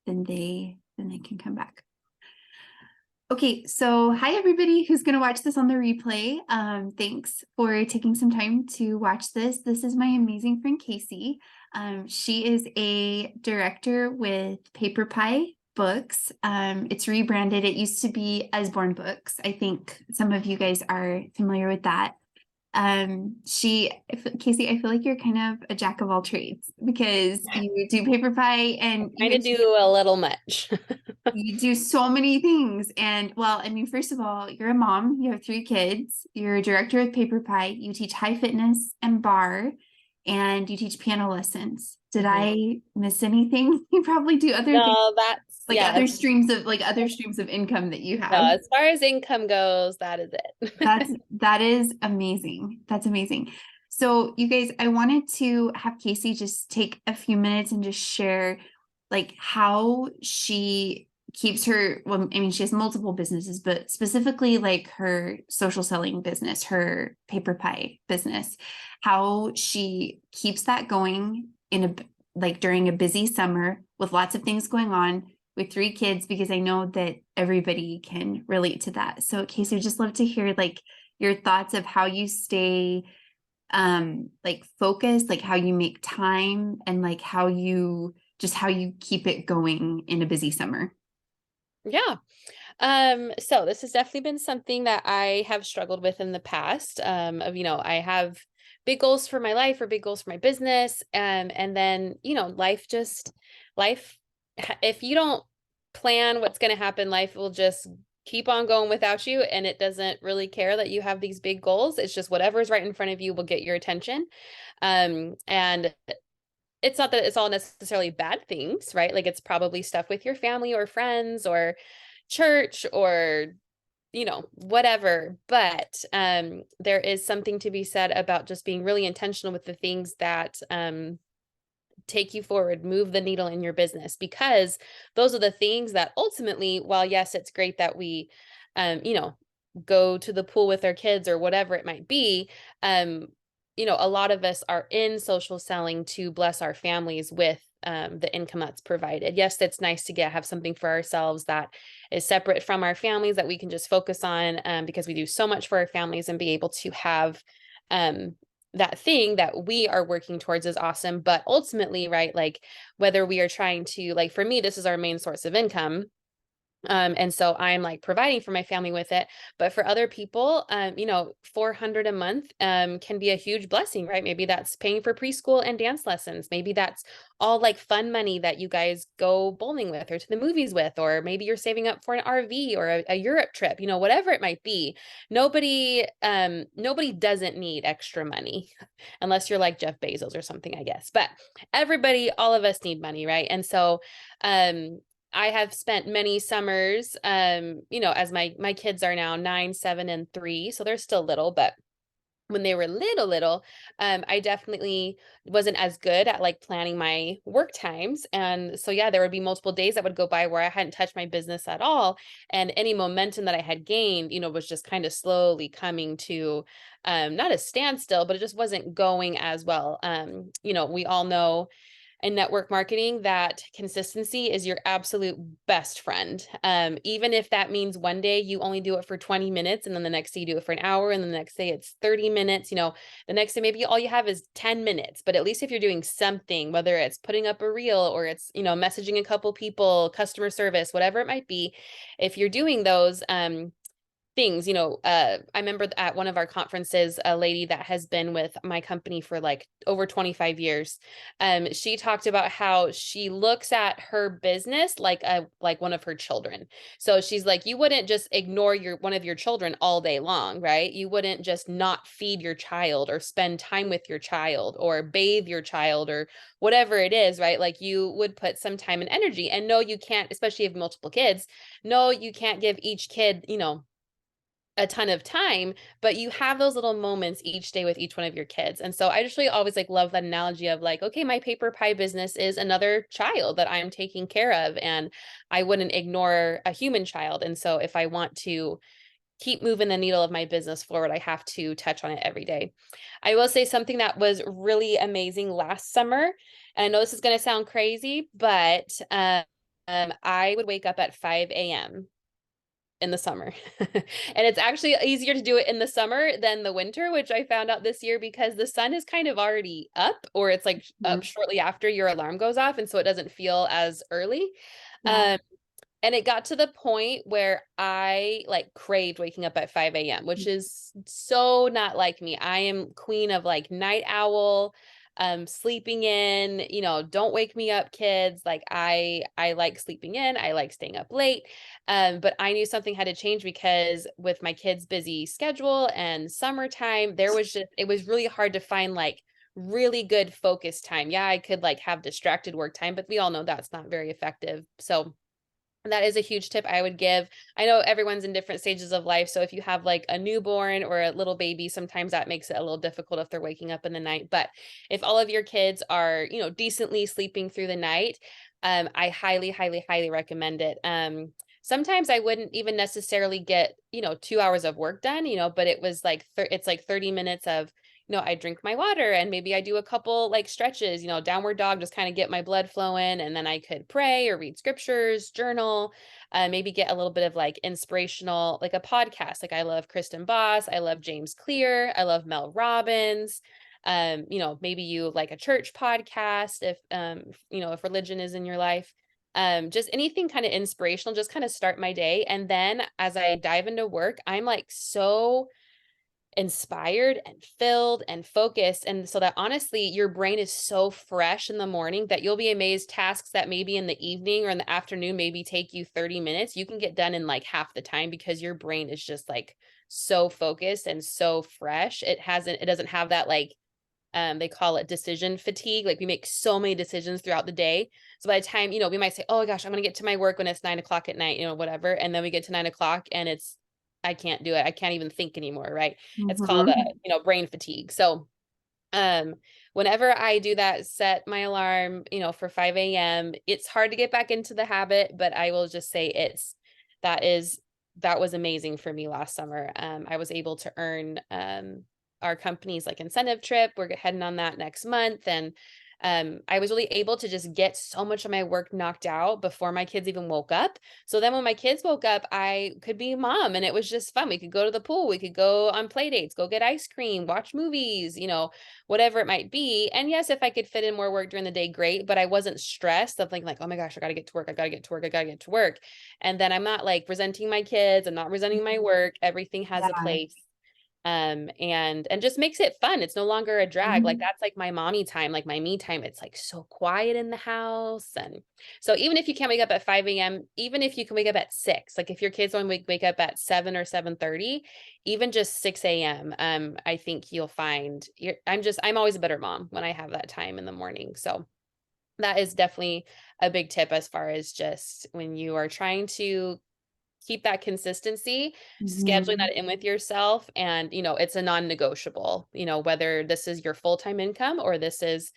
then they can come back. Okay, so hi everybody who's going to watch this on the replay. Thanks for taking some time to watch this. This is my amazing friend Kaycie. She is a director with PaperPie Books. It's rebranded. It used to be Usborne Books. I think some of you guys are familiar with that. Kaycie, I feel like you're kind of a jack of all trades because you do PaperPie and Trying to do a little much. you do so many things. And well, I mean, first of all, you're a mom, you have 3 kids, you're a director of PaperPie, you teach high fitness and bar, and you teach piano lessons. Did I miss anything? You probably do other things, No, like other streams of income that you no, have. as far as income goes, that is it. That is amazing. That's amazing. So you guys, I wanted to have Kaycie just take a few minutes and just share like how she keeps her, well, I mean, she has multiple businesses, but specifically like her social selling business, her PaperPie business, how she keeps that going in a, like during a busy summer with lots of things going on with 3 kids, because I know that everybody can relate to that. So Kaycie, I'd just love to hear like your thoughts of how you stay like focused, like how you make time, and like how you keep it going in a busy summer. Yeah. So this has definitely been something that I have struggled with in the past. I have big goals for my life or big goals for my business. And then, life, if you don't plan what's going to happen, life will just keep on going without you. And it doesn't really care that you have these big goals. It's just whatever's right in front of you will get your attention. And it's not that it's all necessarily bad things, right? Like it's probably stuff with your family or friends or church or whatever, but there is something to be said about just being really intentional with the things that take you forward, move the needle in your business, because those are the things that ultimately, while yes, it's great that we go to the pool with our kids or whatever it might be, a lot of us are in social selling to bless our families with the income that's provided. Yes, it's nice to have something for ourselves that is separate from our families that we can just focus on, because we do so much for our families, and be able to have that thing that we are working towards is awesome. But ultimately, right, like whether we are trying to, like for me, this is our main source of income. And so I'm like providing for my family with it. But for other people, $400 a month can be a huge blessing, right? Maybe that's paying for preschool and dance lessons. Maybe that's all like fun money that you guys go bowling with or to the movies with, or maybe you're saving up for an RV or a Europe trip, whatever it might be. Nobody doesn't need extra money unless you're like Jeff Bezos or something, I guess. But everybody, all of us need money, right? And so I have spent many summers, as my kids are now 9, 7, and 3, so they're still little, but when they were little, I definitely wasn't as good at like planning my work times. And so, yeah, there would be multiple days that would go by where I hadn't touched my business at all. And any momentum that I had gained, was just kind of slowly coming to, not a standstill, but it just wasn't going as well. We all know in network marketing that consistency is your absolute best friend. Even if that means one day you only do it for 20 minutes, and then the next day you do it for an hour, and then the next day it's 30 minutes, the next day maybe all you have is 10 minutes, but at least if you're doing something, whether it's putting up a reel or it's, messaging a couple people, customer service, whatever it might be, if you're doing those, things, I remember at one of our conferences, a lady that has been with my company for like over 25 years. She talked about how she looks at her business like one of her children. So she's like, you wouldn't just ignore one of your children all day long, right? You wouldn't just not feed your child or spend time with your child or bathe your child or whatever it is, right? Like you would put some time and energy. And no, you can't, especially if you have multiple kids, no, you can't give each kid, a ton of time, but you have those little moments each day with each one of your kids. And so I just really always like love that analogy of like, okay, my PaperPie business is another child that I'm taking care of, and I wouldn't ignore a human child. And so if I want to keep moving the needle of my business forward, I have to touch on it every day. I will say something that was really amazing last summer. And I know this is going to sound crazy, but I would wake up at 5 a.m. in the summer. And it's actually easier to do it in the summer than the winter, which I found out this year because the sun is kind of already up, or it's like up Mhm. shortly after your alarm goes off. And so it doesn't feel as early. Yeah. Um, and it got to the point where I like craved waking up at 5 a.m., which is so not like me. I am queen of like night owl, sleeping in, don't wake me up, kids. Like I like sleeping in, I like staying up late. But I knew something had to change because with my kids' busy schedule and summertime, it was really hard to find like really good focus time. Yeah, I could like have distracted work time, but we all know that's not very effective. So that is a huge tip I would give. I know everyone's in different stages of life. So if you have like a newborn or a little baby, sometimes that makes it a little difficult if they're waking up in the night. But if all of your kids are, decently sleeping through the night, I highly, highly, highly recommend it. Sometimes I wouldn't even necessarily get, 2 hours of work done, but it was like, it's like 30 minutes of, I drink my water and maybe I do a couple like stretches, downward dog, just kind of get my blood flowing. And then I could pray or read scriptures, journal, maybe get a little bit of like inspirational, like a podcast. Like I love Kristen Boss. I love James Clear. I love Mel Robbins. Maybe you like a church podcast if religion is in your life. Just anything kind of inspirational, just kind of start my day. And then as I dive into work, I'm like so inspired and filled and focused. And so that honestly, your brain is so fresh in the morning that you'll be amazed tasks that maybe in the evening or in the afternoon maybe take you 30 minutes, you can get done in like half the time because your brain is just like so focused and so fresh. It doesn't have that like they call it decision fatigue. Like we make so many decisions throughout the day. So by the time, we might say, oh gosh, I'm going to get to my work when it's 9 o'clock at night, whatever. And then we get to 9 o'clock and I can't do it. I can't even think anymore. Right. It's called, Mhm. brain fatigue. So, um, whenever I do that, set my alarm, for 5 a.m., it's hard to get back into the habit, but I will just say that is, that was amazing for me last summer. I was able to earn, our company's like incentive trip. We're heading on that next month. And I was really able to just get so much of my work knocked out before my kids even woke up. So then when my kids woke up, I could be mom and it was just fun. We could go to the pool, we could go on play dates, go get ice cream, watch movies, whatever it might be. And yes, if I could fit in more work during the day, great. But I wasn't stressed of thinking like, oh my gosh, I got to get to work. I got to get to work. I got to get to work. And then I'm not like resenting my kids. I'm not resenting my work. Everything has a Yeah. place, and just makes it fun. It's no longer a drag. Like Mhm. that's like my mommy time, like my me time. It's like so quiet in the house. And so even if you can't wake up at 5 a.m., even if you can wake up at 6, like if your kids only wake up at 7 or 7:30, even just 6 a.m., I think you'll find I'm always a better mom when I have that time in the morning. So that is definitely a big tip as far as just when you are trying to keep that consistency, scheduling Mhm. that in with yourself. And, it's a non-negotiable, whether this is your full-time income or this is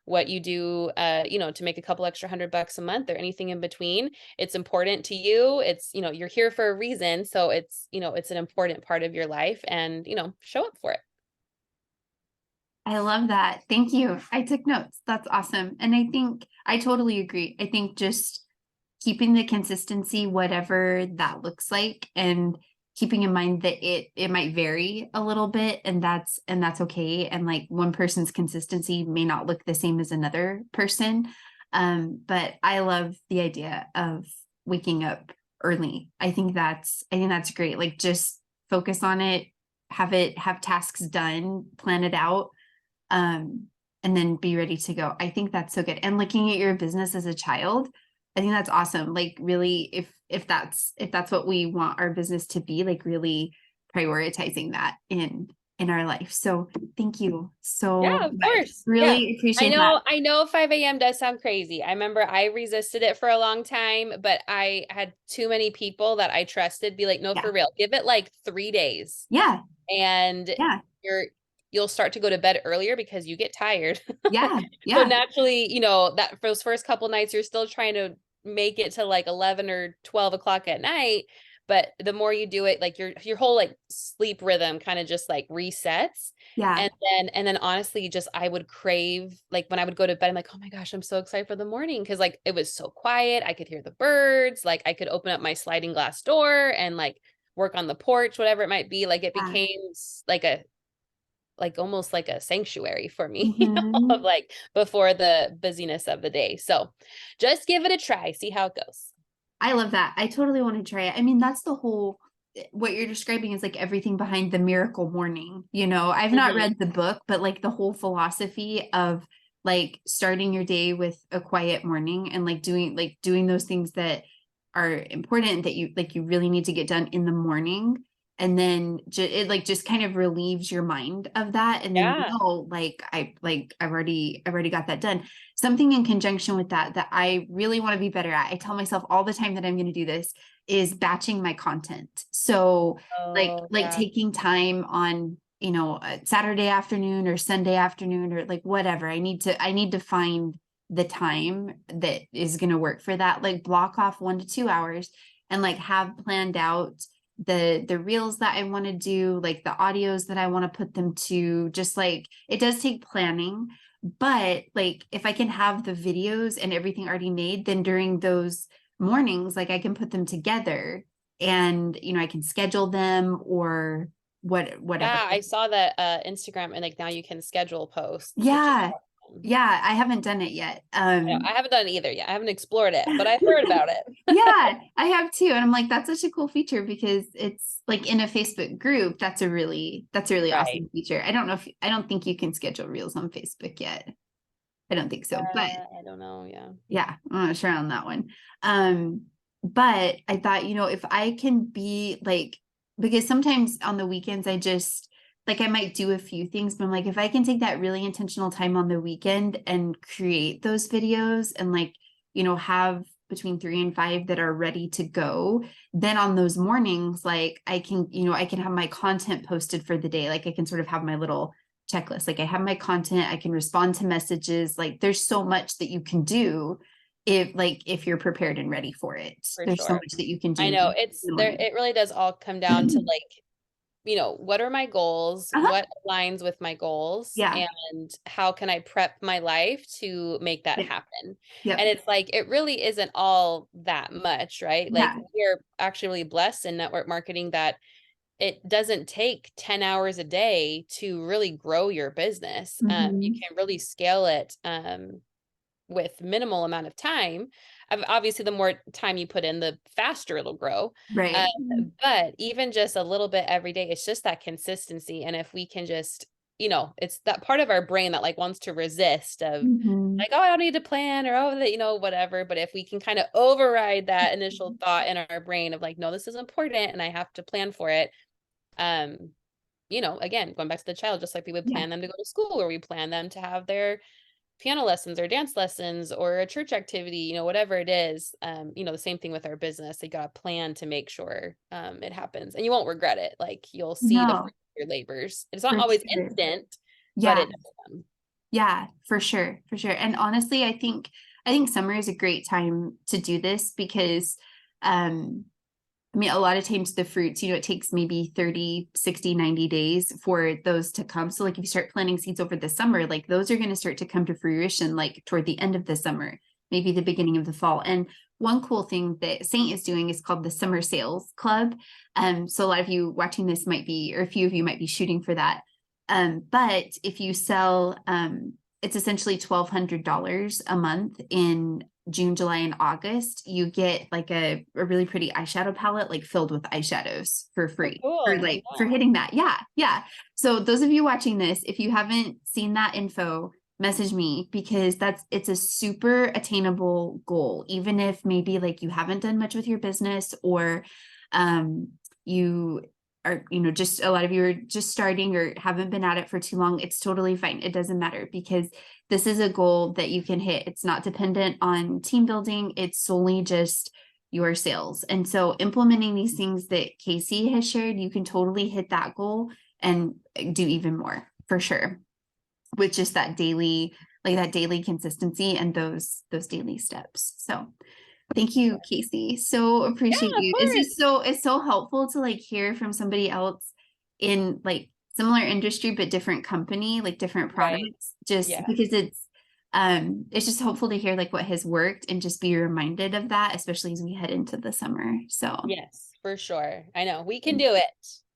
what you do, to make a couple extra $100 a month or anything in between. It's important to you. It's, you're here for a reason. So it's an important part of your life and, show up for it. I love that. Thank you. I took notes. That's awesome. And I think I totally agree. I think just keeping the consistency, whatever that looks like, and keeping in mind that it might vary a little bit, and that's okay. And like one person's consistency may not look the same as another person. But I love the idea of waking up early. I think that's great. Like just focus on it, have tasks done, plan it out, um, and then be ready to go. I think that's so good. And looking at your business as a child, I think that's awesome. Like really, if that's what we want our business to be, like really prioritizing that in our life. So thank you Yeah, so of much. course. Yeah. Really appreciate that. I know 5 a.m. does sound crazy. I remember I resisted it for a long time, but I had too many people that I trusted be like, no, Yeah. for real, give it like 3 days Yeah. and Yeah. you're you'll start to go to bed earlier because you get tired. Yeah. So Yeah. naturally, that for those first couple nights, you're still trying to make it to like 11 or 12 o'clock at night. but the more you do it, like your whole like sleep rhythm kind of just like resets. Yeah. And then honestly, just I would crave, like when I would go to bed, I'm like, oh my gosh, I'm so excited for the morning. Cause like it was so quiet. I could hear the birds, like I could open up my sliding glass door and like work on the porch, whatever it might be. Like it Yeah. became like almost like a sanctuary for me, of Mhm. like before the busyness of the day. So just give it a try, see how it goes. I love that. I totally want to try it. I mean, that's the whole, what you're describing is like everything behind the miracle morning. I've not Mhm. read the book, but like the whole philosophy of like starting your day with a quiet morning and like doing those things that are important that you really need to get done in the morning. And then it like just kind of relieves your mind of that. And then Yeah. I've already got that done. Something in conjunction with that I really want to be better at. I tell myself all the time that I'm going to do this is batching my content. So like Oh, like yeah. taking time on a Saturday afternoon or Sunday afternoon or like whatever. I need to find the time that is going to work for that. Like block off 1 to 2 hours and like have planned out the reels that I want to do, like the audios that I want to put them to. Just like it does take planning, but like if I can have the videos and everything already made, then during those mornings, like I can put them together and I can schedule them or whatever. Yeah, I saw that Instagram, and like now you can schedule posts, which is Yeah. awesome. Yeah, I haven't done it yet. I haven't done it either yet. I haven't explored it, but I've heard about it. Yeah, I have too. And I'm like, that's such a cool feature because it's like in a Facebook group, that's a really Right. awesome feature. I don't think you can schedule reels on Facebook yet. I don't think so. But I don't know. Yeah. yeah, I'm not sure on that one. Um, but I thought, if I can be like, because sometimes on the weekends, I just like, I might do a few things, but I'm like, if I can take that really intentional time on the weekend and create those videos and like, have between 3 and 5 that are ready to go, then on those mornings, like I can have my content posted for the day. Like I can sort of have my little checklist. Like I have my content, I can respond to messages. Like there's so much that you can do if you're prepared and ready for it. For There's so sure. much that you can I do know in it's the there. morning. It really does all come down to like, what are my goals? Uh-huh. What aligns with my goals? Yeah. And how can I prep my life to make that Yep. happen? Yep. And it's like, it really isn't all that much, right? Like, Yeah. we're actually really blessed in network marketing that it doesn't take 10 hours a day to really grow your business. You Mhm. can really scale it with minimal amount of time. Obviously, the more time you put in, the faster it'll grow. Uh, Right. but even just a little bit every day, it's just that consistency. And if we can just, it's that part of our brain that like wants to resist of Mhm. like, oh, I don't need to plan or oh, that, whatever. But if we can kind of override that initial thought in our brain of like, no, this is important and I have to plan for it. Um, again, going back to the child, just like we would Yeah. plan them to go to school or we plan them to have their piano lessons or dance lessons or a church activity, whatever it is. The same thing with our business. You got to plan to make sure it happens and you won't regret it. Like you'll see the fruit No, of your labors. It's not for always sure. instant, but Yeah. it does come. Yeah, for sure. For sure. And honestly, I think summer is a great time to do this because I mean, a lot of times the fruits, it takes maybe 30, 60, 90 days for those to come. So like if you start planting seeds over the summer, like those are going to start to come to fruition like toward the end of the summer, maybe the beginning of the fall. And one cool thing that Saint is doing is called the Summer Sales Club. So a lot of you watching this might be, or a few of you might be shooting for that. But if you sell, it's essentially $1,200 a month in June, July, and August, you get like a really pretty eyeshadow palette, like filled with eyeshadows for Oh, free for cool. like for Yeah. hitting that. Yeah. Yeah. So those of you watching this, if you haven't seen that info, message me because it's a super attainable goal, even if maybe like you haven't done much with your business or you are, just a lot of you are just starting or haven't been at it for too long. It's totally fine. It doesn't matter because this is a goal that you can hit. It's not dependent on team building. It's solely just your sales. And so implementing these things that Kaycie has shared, you can totally hit that goal and do even more for sure with just that daily consistency and those daily steps. So Thank you, Kaycie. So appreciate Yeah, of you. course. It's so helpful to like hear from somebody else in like similar industry but different company, like different Right. products, just Yeah. because it's just helpful to hear like what has worked and just be reminded of that, especially as we head into the summer. So Yes, for sure. I know we can do it.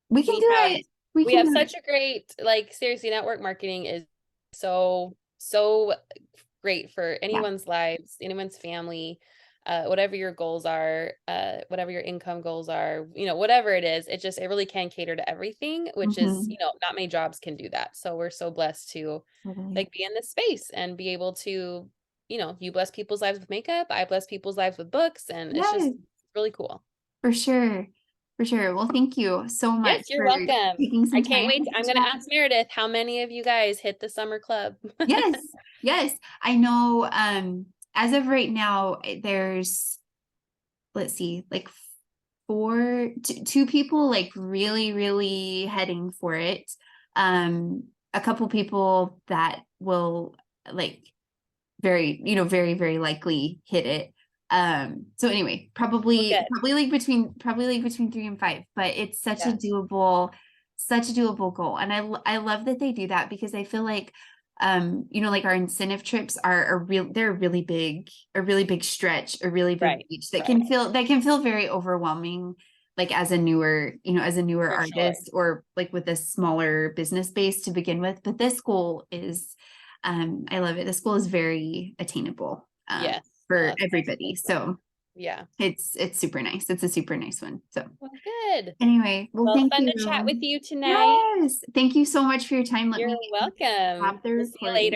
we can We do have it. We we can have do it. such a great, like, seriously, network marketing is so great for Yeah. anyone's lives, anyone's family, whatever your goals are, whatever your income goals are, whatever it is, it really can cater to everything, which is, Mhm. not many jobs can do that. So we're so blessed to Totally. like be in this space and be able to, you bless people's lives with makeup, I bless people's lives with books, and it's just Yes, really cool. for sure. For sure. Well, thank you so much Yes, you're for welcome. taking I some can't time wait. to I'm going to chat. ask Meredith how many of you guys hit the summer club. Yes, yes. I know as of right now, there's let's see, like two people like really, really heading for it. A couple people that will like very, very likely hit it. So anyway, Well, good. probably like between 3 and 5, but it's Yeah. such a doable goal. And I love that they do that because I feel like like our incentive trips are they're a really big stretch, a really big Right. reach Right. that can feel very overwhelming, like as a newer For sure. artist or like with a smaller business base to begin with. But this goal is I love it. The school is very attainable Yes. for Oh, that's so everybody. cool. So Yeah. it's super nice. It's a super nice one. So Well, good. anyway, well, Well, thank fun to chat you. with you tonight. Yes. Thank you so much for your time. Let You're me welcome. stop the We'll see you later. recording.